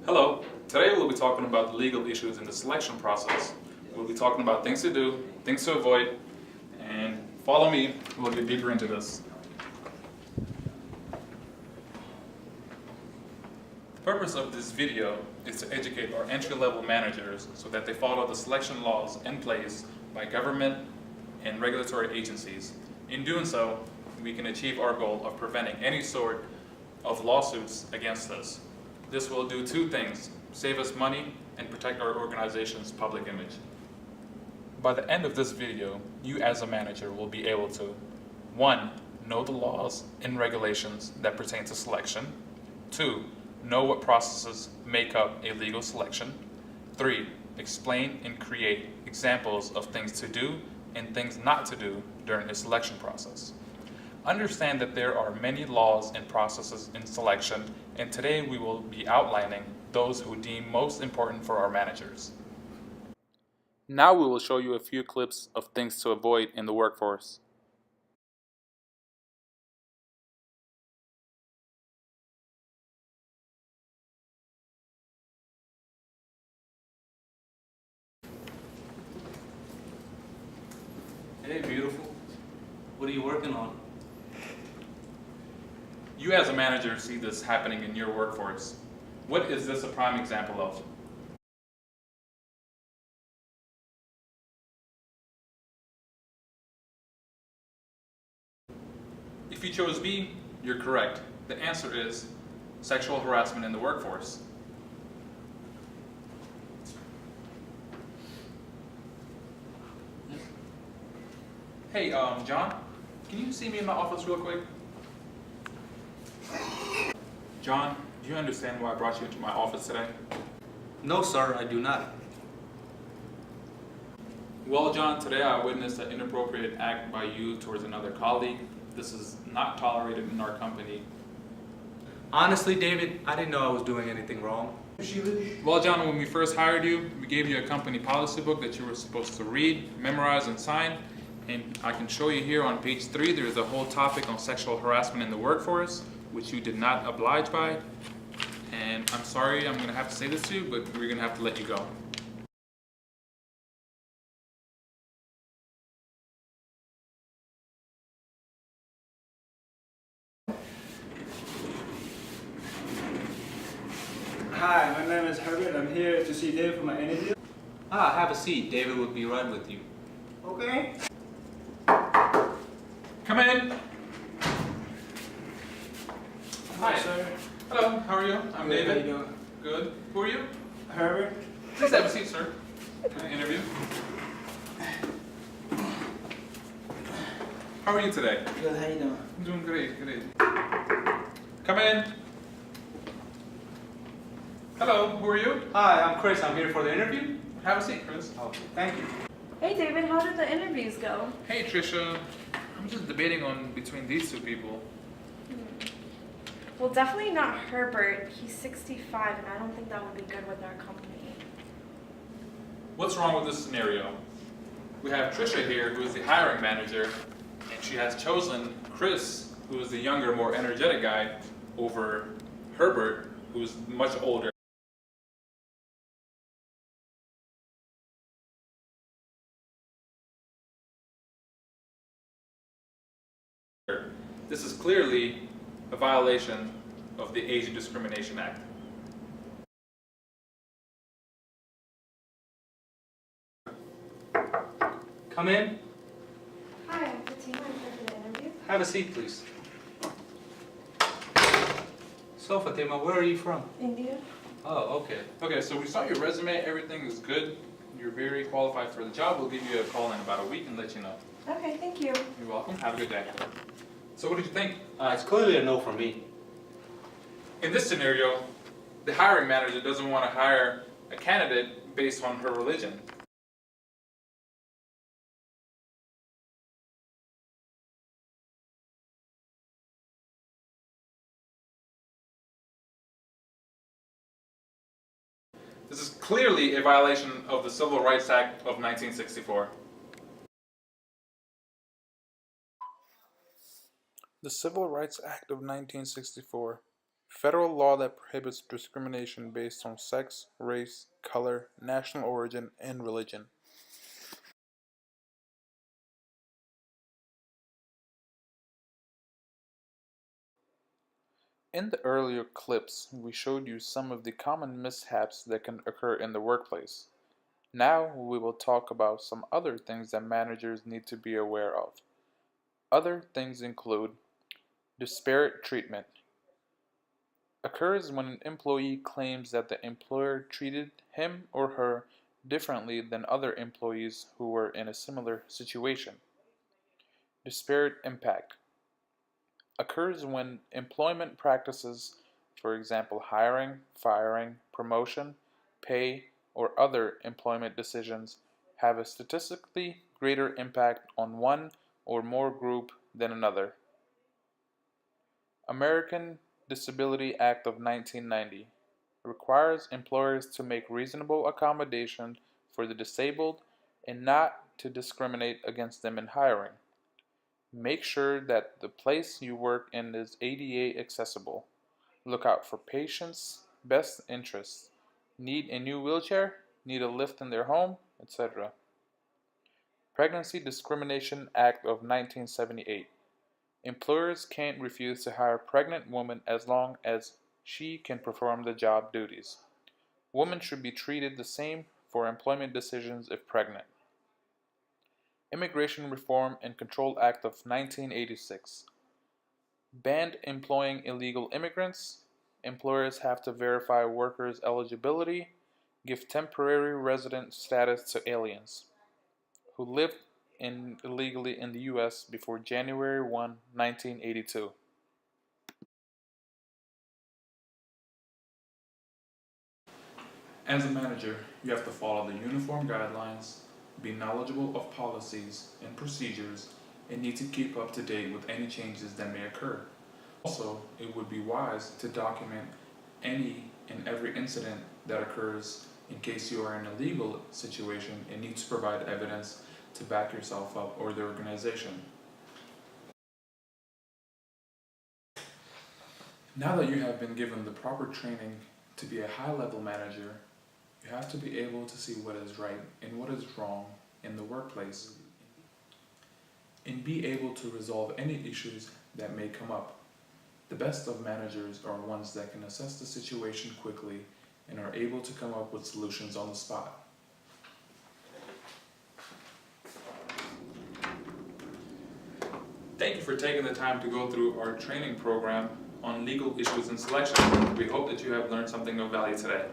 Hello, today we'll be talking about the legal issues in the selection process. We'll be talking about things to do, things to avoid, and follow me, we'll get deeper into this. The purpose of this video is to educate our entry-level managers so that they follow the selection laws in place by government and regulatory agencies. In doing so, we can achieve our goal of preventing any sort of lawsuits against us. This will do two things: save us money and protect our organization's public image. By the end of this video, you as a manager will be able to 1. Know the laws and regulations that pertain to selection. 2. Know what processes make up a legal selection. 3. Explain and create examples of things to do and things not to do during a selection process. Understand that there are many laws and processes in selection, and today we will be outlining those who deem most important for our managers. Now we will show you a few clips of things to avoid in the workforce. Hey, beautiful. What are you working on? You as a manager see this happening in your workforce. What is this a prime example of? If you chose B, you're correct. The answer is sexual harassment in the workforce. Hey, John, can you see me in my office real quick? John, do you understand why I brought you into my office today? No, sir, I do not. Well, John, today I witnessed an inappropriate act by you towards another colleague. This is not tolerated in our company. Honestly, David, I didn't know I was doing anything wrong. Well, John, when we first hired you, we gave you a company policy book that you were supposed to read, memorize, and sign. And I can show you here on page 3, there's a whole topic on sexual harassment in the workforce, which you did not oblige by. And I'm sorry, I'm going to have to say this to you, but we're going to have to let you go. Hi, my name is Herbert. I'm here to see Dave for my interview. Have a seat. David will be right with you. Okay. Come in. Hi. Sir. Hello, how are you? I'm Good, David. How you doing? Good. Who are you? Herbert. Please have a seat, sir. Interview. How are you today? Good. How you doing? I'm doing great. Come in. Hello, who are you? Hi, I'm Chris. I'm here for the interview. Have a seat, Chris. Oh, thank you. Hey David, how did the interviews go? Hey, Trisha. I'm just debating on between these two people. Well, definitely not Herbert. He's 65 and I don't think that would be good with our company. What's wrong with this scenario? We have Trisha here, who is the hiring manager, and she has chosen Chris, who is the younger, more energetic guy, over Herbert, who's much older. This is clearly a violation of the Age Discrimination Act. Come in. Hi, I'm Fatima. I'm here for the interview. Have a seat, please. So, Fatima, where are you from? India? Oh, okay. Okay, so we saw your resume, everything is good. You're very qualified for the job. We'll give you a call in about a week and let you know. Okay, thank you. You're welcome. Have a good day. So what did you think? It's clearly a no for me. In this scenario, the hiring manager doesn't want to hire a candidate based on her religion. This is clearly a violation of the Civil Rights Act of 1964. The Civil Rights Act of 1964 Federal law that prohibits discrimination based on sex, race, color, national origin, and religion. In the earlier clips, we showed you some of the common mishaps that can occur in the workplace. Now we will talk about some other things that managers need to be aware of. Other things include disparate treatment. Occurs when an employee claims that the employer treated him or her differently than other employees who were in a similar situation. Disparate impact occurs when employment practices, for example, hiring, firing, promotion, pay, or other employment decisions, have a statistically greater impact on one or more group than another. American Disability Act of 1990 requires employers to make reasonable accommodation for the disabled and not to discriminate against them in hiring. Make sure that the place you work in is ADA accessible. Look out for patients' best interests. Need a new wheelchair? Need a lift in their home? Etc. Pregnancy Discrimination Act of 1978. Employers can't refuse to hire a pregnant woman as long as she can perform the job duties. Women should be treated the same for employment decisions if pregnant. Immigration Reform and Control Act of 1986 banned employing illegal immigrants. Employers have to verify workers' eligibility, give temporary resident status to aliens who lived illegally in the U.S. before January 1, 1982. As a manager, you have to follow the uniform guidelines, be knowledgeable of policies and procedures, and need to keep up to date with any changes that may occur. Also, it would be wise to document any and every incident that occurs in case you are in a legal situation and need to provide evidence to back yourself up or the organization. Now that you have been given the proper training to be a high-level manager, you have to be able to see what is right and what is wrong in the workplace, and be able to resolve any issues that may come up. The best of managers are ones that can assess the situation quickly and are able to come up with solutions on the spot. Thank you for taking the time to go through our training program on legal issues and selection. We hope that you have learned something of value today.